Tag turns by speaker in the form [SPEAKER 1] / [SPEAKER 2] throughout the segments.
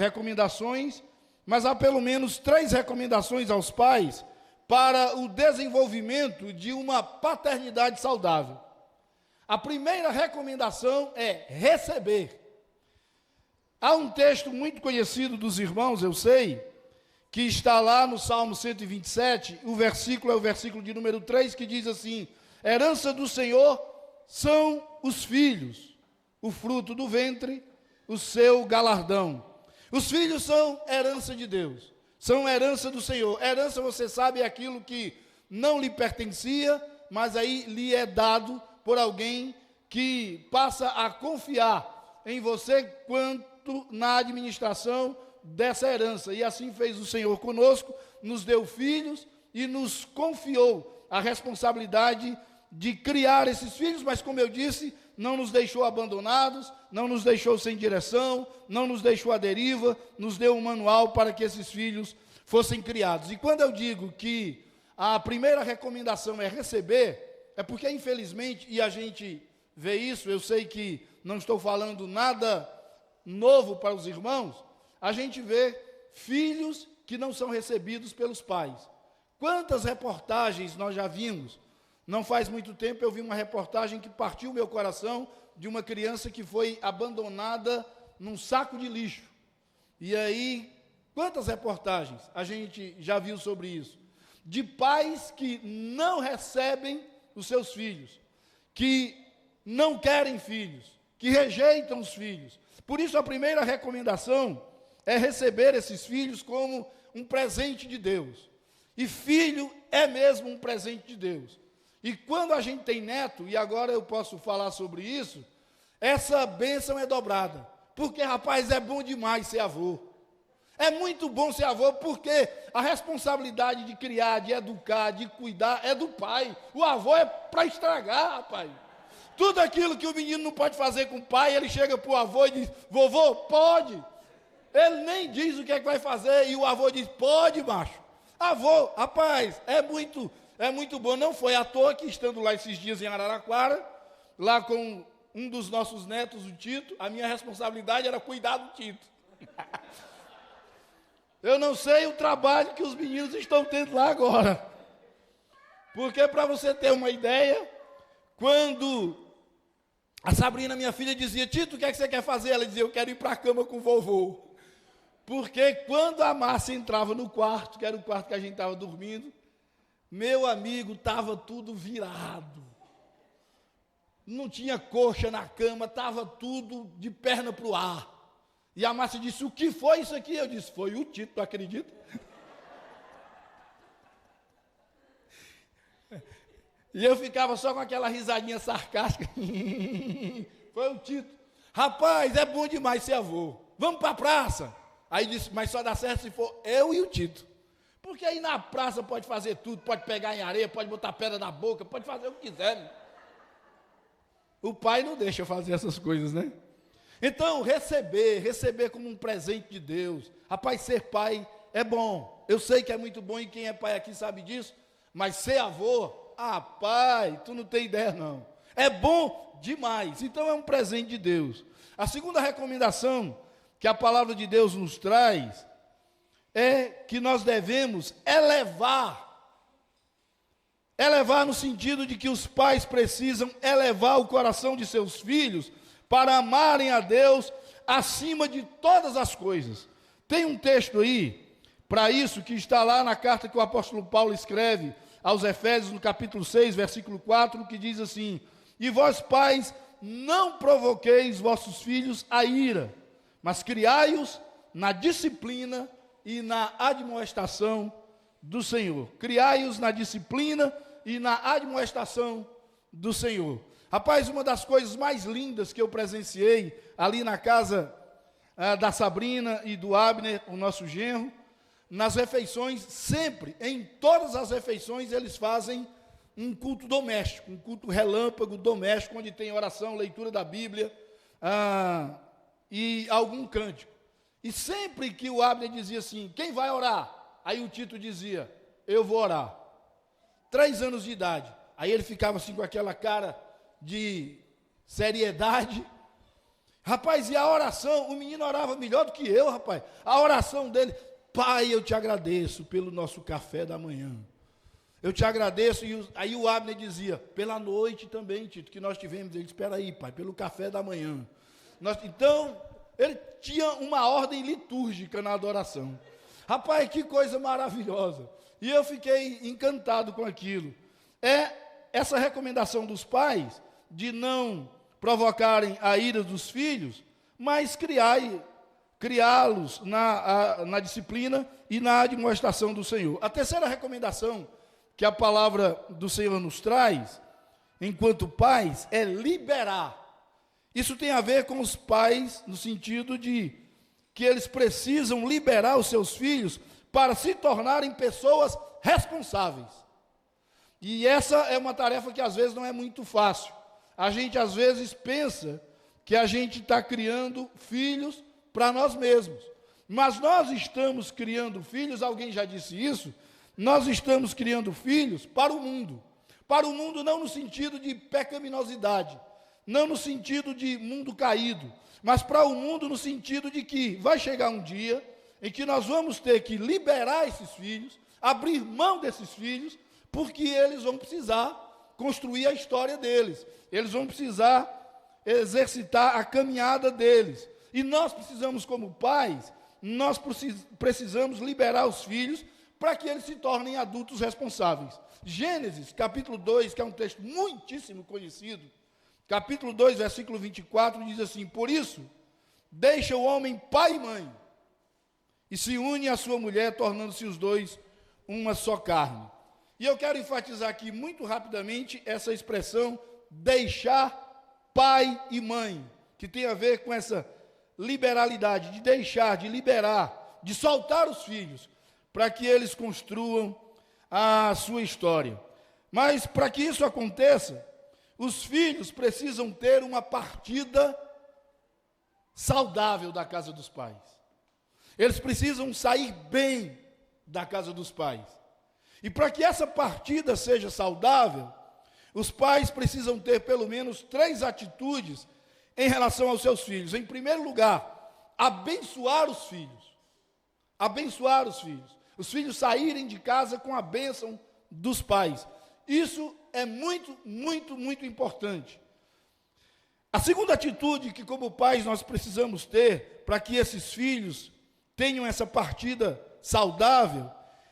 [SPEAKER 1] recomendações, mas há pelo menos 3 recomendações aos pais para o desenvolvimento de uma paternidade saudável. A primeira recomendação é receber. Há um texto muito conhecido dos irmãos, eu sei, que está lá no Salmo 127, o versículo é o versículo de número 3, que diz assim: herança do Senhor são os filhos, o fruto do ventre, o seu galardão. Os filhos são herança de Deus, são herança do Senhor. Herança, você sabe, é aquilo que não lhe pertencia, mas aí lhe é dado por alguém que passa a confiar em você quanto na administração dessa herança. E assim fez o Senhor conosco, nos deu filhos e nos confiou a responsabilidade de criar esses filhos, mas como eu disse, não nos deixou abandonados, não nos deixou sem direção, não nos deixou à deriva, nos deu um manual para que esses filhos fossem criados. E quando eu digo que a primeira recomendação é receber, é porque infelizmente, e a gente vê isso, eu sei que não estou falando nada novo para os irmãos, a gente vê filhos que não são recebidos pelos pais. Quantas reportagens nós já vimos? Não faz muito tempo eu vi uma reportagem que partiu meu coração, de uma criança que foi abandonada num saco de lixo. E aí, quantas reportagens a gente já viu sobre isso? De pais que não recebem os seus filhos, que não querem filhos, que rejeitam os filhos. Por isso a primeira recomendação é receber esses filhos como um presente de Deus. E filho é mesmo um presente de Deus. E quando a gente tem neto, e agora eu posso falar sobre isso, essa bênção é dobrada. Porque, rapaz, é bom demais ser avô. É muito bom ser avô, porque a responsabilidade de criar, de educar, de cuidar, é do pai. O avô é para estragar, rapaz. Tudo aquilo que o menino não pode fazer com o pai, ele chega para o avô e diz: vovô, pode. Ele nem diz o que é que vai fazer, e o avô diz: pode, macho. Avô, rapaz, é muito bom. Não foi à toa que, estando lá esses dias em Araraquara, lá com um dos nossos netos, o Tito, a minha responsabilidade era cuidar do Tito. Eu não sei o trabalho que os meninos estão tendo lá agora. Porque, para você ter uma ideia, quando a Sabrina, minha filha, dizia: Tito, o que é que você quer fazer? Ela dizia: eu quero ir para a cama com o vovô. Porque quando a Márcia entrava no quarto, que era o quarto que a gente estava dormindo, meu amigo, estava tudo virado. Não tinha coxa na cama, estava tudo de perna para o ar. E a Márcia disse: o que foi isso aqui? Eu disse: foi o Tito, tu acredita? E eu ficava só com aquela risadinha sarcástica. Foi o Tito. Rapaz, é bom demais ser avô. Vamos para a praça. Aí disse: mas só dá certo se for eu e o Tito. Porque aí na praça pode fazer tudo, pode pegar em areia, pode botar pedra na boca, pode fazer o que quiser. Né? O pai não deixa fazer essas coisas, né? Então, receber como um presente de Deus. Rapaz, ser pai é bom. Eu sei que é muito bom, e quem é pai aqui sabe disso. Mas ser avô, pai, tu não tem ideia não. É bom demais. Então é um presente de Deus. A segunda recomendação que a palavra de Deus nos traz é que nós devemos elevar no sentido de que os pais precisam elevar o coração de seus filhos para amarem a Deus acima de todas as coisas. Tem um texto aí para isso que está lá na carta que o apóstolo Paulo escreve aos Efésios, no capítulo 6, versículo 4, que diz assim: e vós, pais, não provoqueis vossos filhos a ira, mas criai-os na disciplina e na admoestação do Senhor. Criai-os na disciplina e na admoestação do Senhor. Rapaz, uma das coisas mais lindas que eu presenciei ali na casa da Sabrina e do Abner, o nosso genro, nas refeições, sempre, em todas as refeições, eles fazem um culto doméstico, um culto relâmpago doméstico, onde tem oração, leitura da Bíblia e algum cântico. E sempre que o Abner dizia assim: quem vai orar? Aí o Tito dizia: eu vou orar. 3 anos de idade. Aí ele ficava assim com aquela cara de seriedade Rapaz, e a oração, o menino orava melhor do que eu, rapaz. A oração dele, pai, eu te agradeço pelo nosso café da manhã. Eu te agradeço, e aí o Abner dizia, pela noite também, Tito, que nós tivemos. Ele disse, espera aí, pai, pelo café da manhã. Então, ele tinha uma ordem litúrgica na adoração. Rapaz, que coisa maravilhosa. E eu fiquei encantado com aquilo. É essa recomendação dos pais de não provocarem a ira dos filhos, mas criá-los na disciplina e na admoestação do Senhor. A terceira recomendação que a palavra do Senhor nos traz, enquanto pais, é liberar. Isso tem a ver com os pais, no sentido de que eles precisam liberar os seus filhos para se tornarem pessoas responsáveis. E essa é uma tarefa que às vezes não é muito fácil. A gente às vezes pensa que a gente está criando filhos para nós mesmos. Mas nós estamos criando filhos, alguém já disse isso, nós estamos criando filhos para o mundo. Para o mundo não no sentido de pecaminosidade, não no sentido de mundo caído, mas para o mundo no sentido de que vai chegar um dia em que nós vamos ter que liberar esses filhos, abrir mão desses filhos, porque eles vão precisar construir a história deles, eles vão precisar exercitar a caminhada deles. E nós precisamos, como pais, nós precisamos liberar os filhos para que eles se tornem adultos responsáveis. Gênesis, capítulo 2, que é um texto muitíssimo conhecido, capítulo 2, versículo 24, diz assim, por isso, deixa o homem pai e mãe, e se une à sua mulher, tornando-se os dois uma só carne. E eu quero enfatizar aqui muito rapidamente essa expressão, deixar pai e mãe, que tem a ver com essa liberalidade, de deixar, de liberar, de soltar os filhos, para que eles construam a sua história. Mas para que isso aconteça, os filhos precisam ter uma partida saudável da casa dos pais. Eles precisam sair bem da casa dos pais. E para que essa partida seja saudável, os pais precisam ter pelo menos 3 atitudes em relação aos seus filhos. Em primeiro lugar, abençoar os filhos. Abençoar os filhos. Os filhos saírem de casa com a bênção dos pais. Isso é muito, muito, muito importante. A segunda atitude que, como pais, nós precisamos ter para que esses filhos tenham essa partida saudável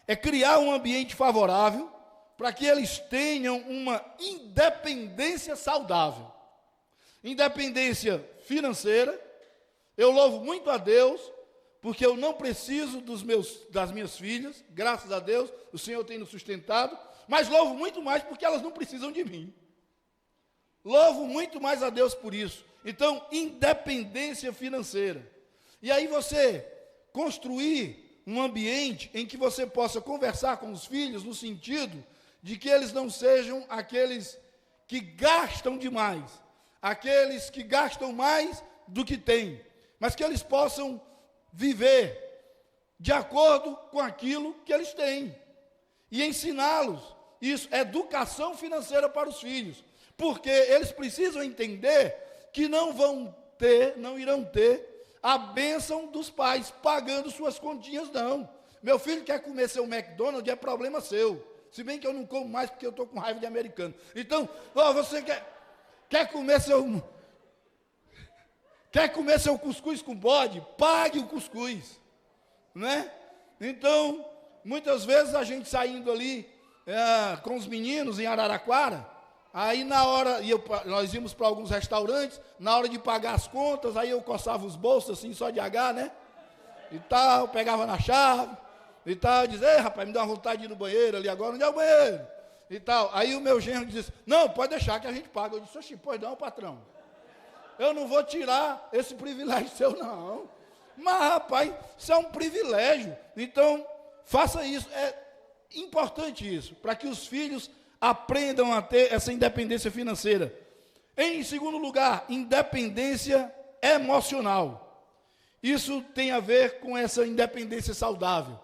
[SPEAKER 1] é criar um ambiente favorável para que eles tenham uma independência saudável. Independência financeira. Eu louvo muito a Deus, porque eu não preciso das minhas filhas, graças a Deus, o Senhor tem nos sustentado, mas louvo muito mais porque elas não precisam de mim. Louvo muito mais a Deus por isso. Então, independência financeira. E aí você construir um ambiente em que você possa conversar com os filhos no sentido de que eles não sejam aqueles que gastam demais, aqueles que gastam mais do que têm, mas que eles possam viver de acordo com aquilo que eles têm e ensiná-los isso, educação financeira para os filhos, porque eles precisam entender que não irão ter a bênção dos pais pagando suas continhas, não. Meu filho quer comer seu McDonald's, é problema seu. Se bem que eu não como mais porque eu estou com raiva de americano. Então, você quer comer seu cuscuz com bode? Pague o cuscuz, né? Então, muitas vezes a gente saindo ali com os meninos em Araraquara, aí na hora, nós íamos para alguns restaurantes, na hora de pagar as contas, aí eu coçava os bolsos assim, só de H, né? E tal, pegava na chave, e tal, dizia, ei rapaz, me dá uma vontade de ir no banheiro ali agora, onde é o banheiro? E tal, aí o meu genro disse, não, pode deixar que a gente paga. Eu disse, oxi, pois não, patrão. Eu não vou tirar esse privilégio seu, não. Mas, rapaz, isso é um privilégio. Então, faça isso. É importante isso, para que os filhos aprendam a ter essa independência financeira. Em segundo lugar, independência emocional. Isso tem a ver com essa independência saudável.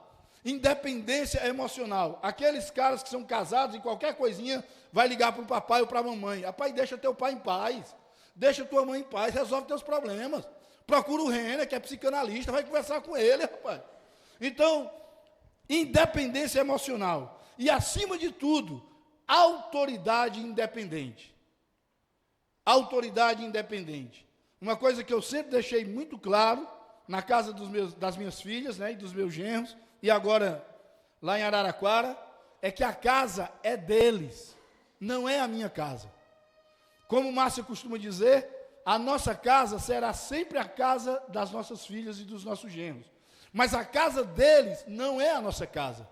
[SPEAKER 1] Independência emocional. Aqueles caras que são casados e qualquer coisinha vai ligar para o papai ou para a mamãe. Rapaz, deixa teu pai em paz. Deixa tua mãe em paz, resolve teus problemas. Procura o Renner, que é psicanalista, vai conversar com ele, rapaz. Então, independência emocional. E, acima de tudo, autoridade independente. Autoridade independente. Uma coisa que eu sempre deixei muito claro, na casa das minhas filhas, né, e dos meus genros, e agora lá em Araraquara, é que a casa é deles, não é a minha casa. Como Márcia costuma dizer, a nossa casa será sempre a casa das nossas filhas e dos nossos genros. Mas a casa deles não é a nossa casa.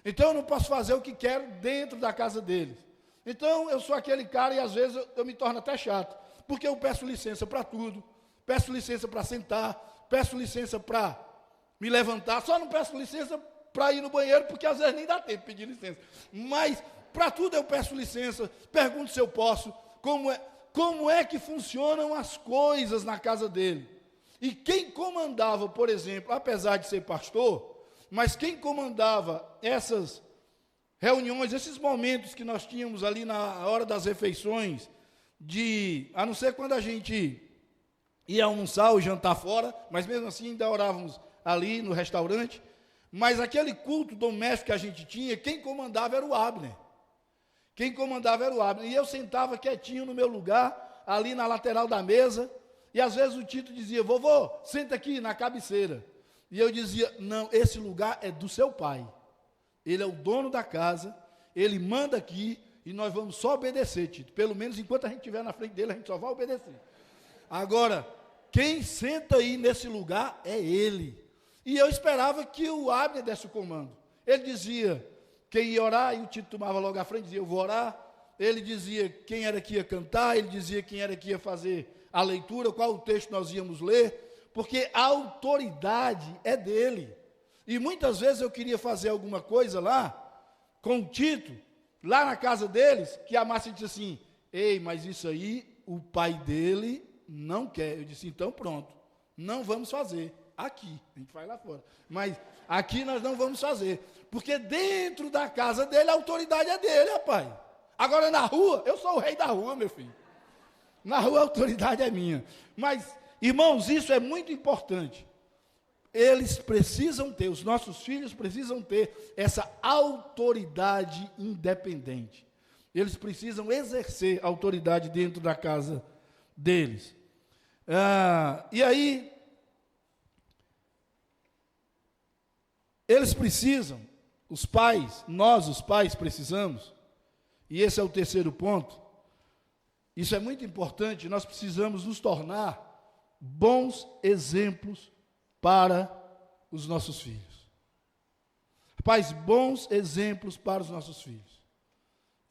[SPEAKER 1] Então eu não posso fazer o que quero dentro da casa deles. Então eu sou aquele cara e às vezes eu me torno até chato, porque eu peço licença para tudo, peço licença para sentar, peço licença para me levantar, só não peço licença para ir no banheiro, porque às vezes nem dá tempo de pedir licença. Mas para tudo eu peço licença, pergunto se eu posso, como é que funcionam as coisas na casa dele. E quem comandava, por exemplo, apesar de ser pastor, mas quem comandava essas reuniões, esses momentos que nós tínhamos ali na hora das refeições, a não ser quando a gente ia almoçar ou jantar fora, mas mesmo assim ainda orávamos ali no restaurante, mas aquele culto doméstico que a gente tinha, quem comandava era o Abner. Quem comandava era o Abner. E eu sentava quietinho no meu lugar, ali na lateral da mesa, e às vezes o Tito dizia, vovô, senta aqui na cabeceira. E eu dizia, não, esse lugar é do seu pai. Ele é o dono da casa, ele manda aqui, e nós vamos só obedecer, Tito. Pelo menos enquanto a gente estiver na frente dele, a gente só vai obedecer. Agora, quem senta aí nesse lugar é ele. E eu esperava que o Abner desse o comando. Ele dizia quem ia orar, e o Tito tomava logo à frente, dizia, eu vou orar. Ele dizia quem era que ia cantar, ele dizia quem era que ia fazer a leitura, qual o texto nós íamos ler, porque a autoridade é dele. E muitas vezes eu queria fazer alguma coisa lá, com o Tito, lá na casa deles, que a Márcia disse assim, ei, mas isso aí, o pai dele não quer. Eu disse, então pronto, não vamos fazer. Aqui, a gente vai lá fora. Mas aqui nós não vamos fazer. Porque dentro da casa dele, a autoridade é dele, rapaz. Agora na rua, eu sou o rei da rua, meu filho. Na rua a autoridade é minha. Mas, irmãos, isso é muito importante. Eles precisam ter, os nossos filhos precisam ter essa autoridade independente. Eles precisam exercer a autoridade dentro da casa deles. E aí, eles precisam, os pais, nós os pais precisamos, e esse é o terceiro ponto, isso é muito importante, nós precisamos nos tornar bons exemplos para os nossos filhos. Pais, bons exemplos para os nossos filhos.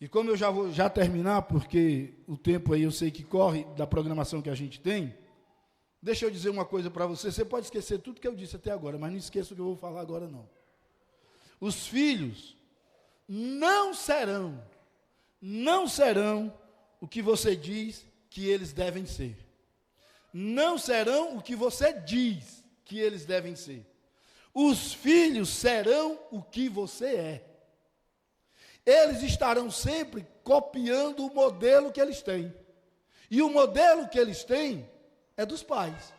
[SPEAKER 1] E como eu já vou terminar, porque o tempo aí eu sei que corre da programação que a gente tem, deixa eu dizer uma coisa para você, você pode esquecer tudo que eu disse até agora, mas não esqueça o que eu vou falar agora não. Os filhos não serão o que você diz que eles devem ser. Não serão o que você diz que eles devem ser. Os filhos serão o que você é. Eles estarão sempre copiando o modelo que eles têm. E o modelo que eles têm é dos pais.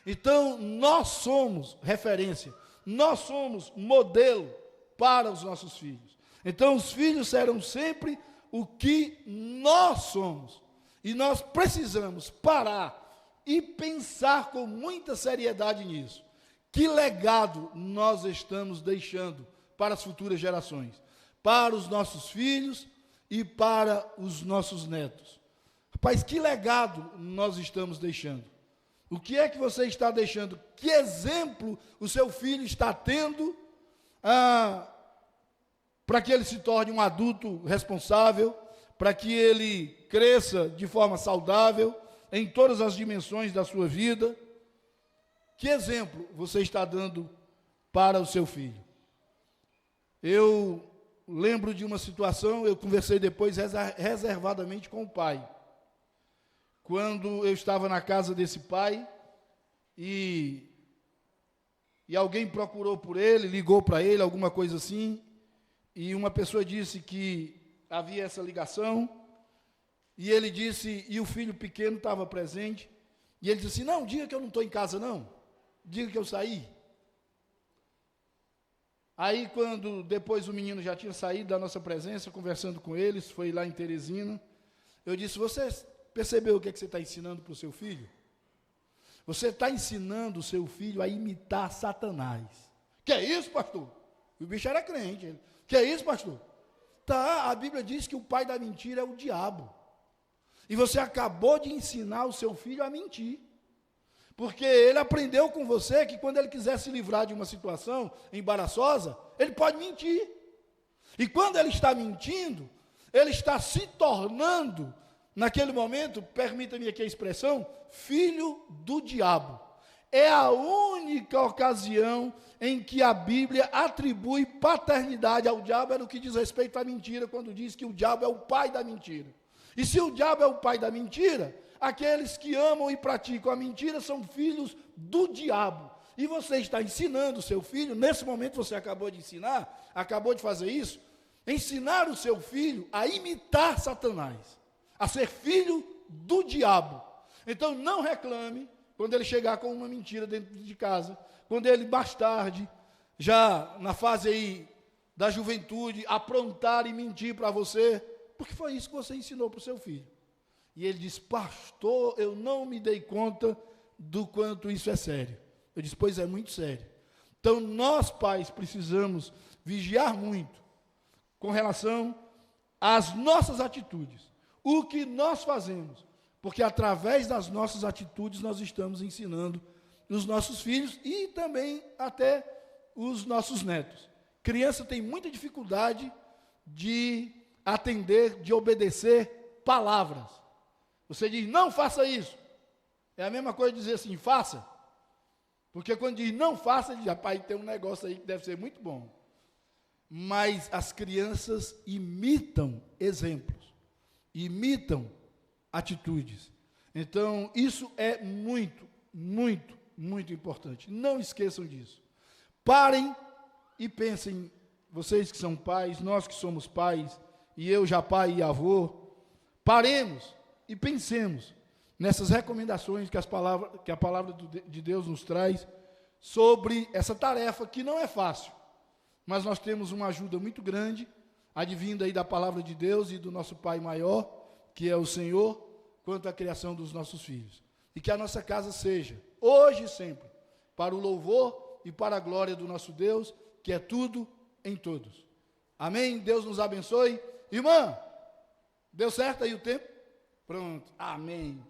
[SPEAKER 1] Então, nós somos referência, nós somos modelo para os nossos filhos. Então, os filhos serão sempre o que nós somos. E nós precisamos parar e pensar com muita seriedade nisso. Que legado nós estamos deixando para as futuras gerações? Para os nossos filhos e para os nossos netos. Rapaz, que legado nós estamos deixando? O que é que você está deixando? Que exemplo o seu filho está tendo para que ele se torne um adulto responsável, para que ele cresça de forma saudável em todas as dimensões da sua vida? Que exemplo você está dando para o seu filho? Eu lembro de uma situação, eu conversei depois reservadamente com o pai. Quando eu estava na casa desse pai e alguém procurou por ele, ligou para ele, alguma coisa assim, e uma pessoa disse que havia essa ligação, E ele disse, e o filho pequeno estava presente, e ele disse assim, não, diga que eu não estou em casa não, diga que eu saí. Aí quando depois o menino já tinha saído da nossa presença, conversando com eles, foi lá em Teresina, eu disse, você percebeu o que você está ensinando para o seu filho? Você está ensinando o seu filho a imitar Satanás. Que é isso, pastor? O bicho era crente. Ele, que é isso, pastor? Tá, a Bíblia diz que o pai da mentira é o diabo. E você acabou de ensinar o seu filho a mentir. Porque ele aprendeu com você que quando ele quiser se livrar de uma situação embaraçosa, ele pode mentir. E quando ele está mentindo, ele está se tornando, naquele momento, permita-me aqui a expressão, filho do diabo. É a única ocasião em que a Bíblia atribui paternidade ao diabo, é no que diz respeito à mentira, quando diz que o diabo é o pai da mentira. E se o diabo é o pai da mentira, aqueles que amam e praticam a mentira são filhos do diabo. E você está ensinando o seu filho, nesse momento você acabou de ensinar, acabou de fazer isso, ensinar o seu filho a imitar Satanás, a ser filho do diabo. Então não reclame quando ele chegar com uma mentira dentro de casa, quando ele mais tarde, já na fase aí da juventude, aprontar e mentir para você, porque foi isso que você ensinou para o seu filho. E ele disse, pastor, eu não me dei conta do quanto isso é sério. Eu disse, pois é muito sério. Então nós pais precisamos vigiar muito com relação às nossas atitudes, o que nós fazemos, porque através das nossas atitudes nós estamos ensinando os nossos filhos e também até os nossos netos. Criança tem muita dificuldade de atender, de obedecer palavras. Você diz, não faça isso. É a mesma coisa de dizer assim, faça. Porque quando diz não faça, ele diz, rapaz, tem um negócio aí que deve ser muito bom. Mas as crianças imitam exemplos, imitam atitudes. Então, isso é muito, muito, muito importante. Não esqueçam disso. Parem e pensem, vocês que são pais, nós que somos pais, e eu já pai e avô, paremos e pensemos nessas recomendações que a palavra de Deus nos traz sobre essa tarefa que não é fácil, mas nós temos uma ajuda muito grande, advinda aí da palavra de Deus e do nosso Pai maior, que é o Senhor, quanto à criação dos nossos filhos. E que a nossa casa seja, hoje e sempre, para o louvor e para a glória do nosso Deus, que é tudo em todos. Amém? Deus nos abençoe. Irmã, deu certo aí o tempo? Pronto. Amém.